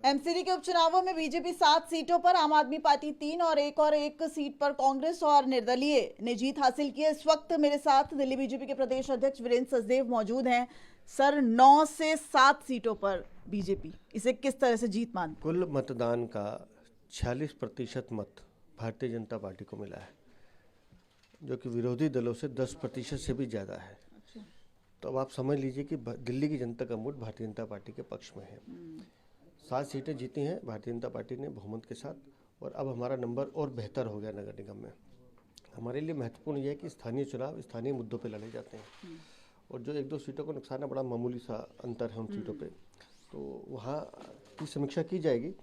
MCD के उपचुनावों में बीजेपी 7 सीटों पर, आम आदमी पार्टी 3 और एक सीट पर कांग्रेस और निर्दलीय ने जीत हासिल की है। इस वक्त मेरे साथ दिल्ली बीजेपी के प्रदेश अध्यक्ष वीरेंद्र सचदेव मौजूद हैं। सर, 9 से 7 सीटों पर बीजेपी इसे किस तरह से जीत मानती? कुल मतदान का 46% मत भारतीय जनता पार्टी को मिला है, जो कि विरोधी दलों से 10% से भी ज़्यादा है। तो अब आप समझ लीजिए कि दिल्ली की जनता का मूड भारतीय जनता पार्टी के पक्ष में है। 7 सीटें जीती हैं भारतीय जनता पार्टी ने बहुमत के साथ, और अब हमारा नंबर और बेहतर हो गया नगर निगम में। हमारे लिए महत्वपूर्ण यह है कि स्थानीय चुनाव स्थानीय मुद्दों पे लड़े जाते हैं, और जो 1-2 सीटों को नुकसान है, बड़ा मामूली सा अंतर है उन सीटों पे, तो वहाँ की समीक्षा की जाएगी।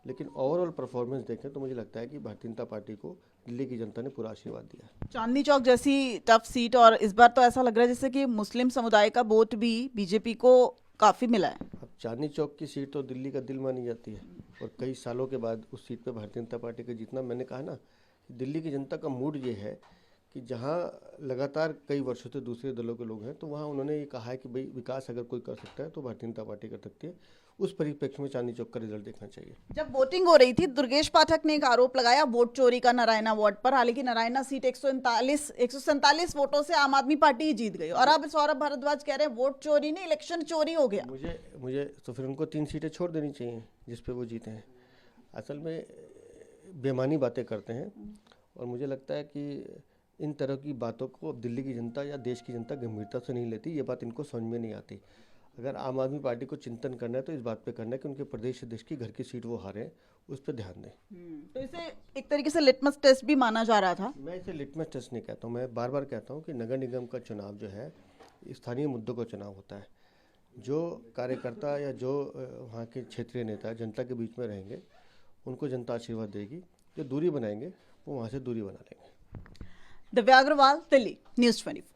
लेकिन ओवरऑल परफॉर्मेंस देखें तो मुझे लगता है कि भारतीय जनता पार्टी को दिल्ली की जनता ने पूरा आशीर्वाद दिया है। चांदनी चौक जैसी टफ सीट, और इस बार तो ऐसा लग रहा है जैसे कि मुस्लिम समुदाय का वोट भी बीजेपी को काफी मिला है। अब चांदनी चौक की सीट तो दिल्ली का दिल मानी जाती है, और कई सालों के बाद उस सीट पे भारतीय जनता पार्टी का जीतना, मैंने कहा ना, दिल्ली की जनता का मूड ये है कि जहाँ लगातार कई वर्षों से दूसरे दलों के लोग हैं, तो वहाँ उन्होंने ये कहा है कि भाई विकास अगर कोई कर सकता है तो भारतीय जनता पार्टी कर सकती है। उस परिप्रेक्ष्य में चांदनी चौक का रिजल्ट देखना चाहिए। जब वोटिंग हो रही थी, दुर्गेश पाठक ने एक आरोप लगाया वोट चोरी का नारायणा वार्ड पर। हालांकि नारायणा सीट 147 वोटों से आम आदमी पार्टी ही जीत गई, और अब सौरभ भारद्वाज कह रहे हैं वोट चोरी नहीं, इलेक्शन चोरी हो गया। मुझे तो फिर उनको 3 सीटें छोड़ देनी चाहिए जिस पे वो जीते हैं। असल में बेमानी बातें करते हैं, और मुझे लगता है कि इन तरह की बातों को अब दिल्ली की जनता या देश की जनता गंभीरता से नहीं लेती। ये बात इनको समझ में नहीं आती। अगर आम आदमी पार्टी को चिंतन करना है तो इस बात पे करना है कि उनके प्रदेश देश की घर की सीट वो हारे, उस पर ध्यान दें। तो इसे एक तरीके से लिटमस टेस्ट भी माना जा रहा था। मैं इसे लिटमस टेस्ट नहीं कहता हूँ, मैं बार बार कहता हूँ कि नगर निगम का चुनाव जो है स्थानीय मुद्दों का चुनाव होता है। जो कार्यकर्ता या जो वहाँ के क्षेत्रीय नेता जनता के बीच में रहेंगे, उनको जनता आशीर्वाद देगी। जो दूरी बनाएंगे वो वहाँ से दूरी बना लेंगे। दिव्या अग्रवाल, दिल्ली, न्यूज़ 24।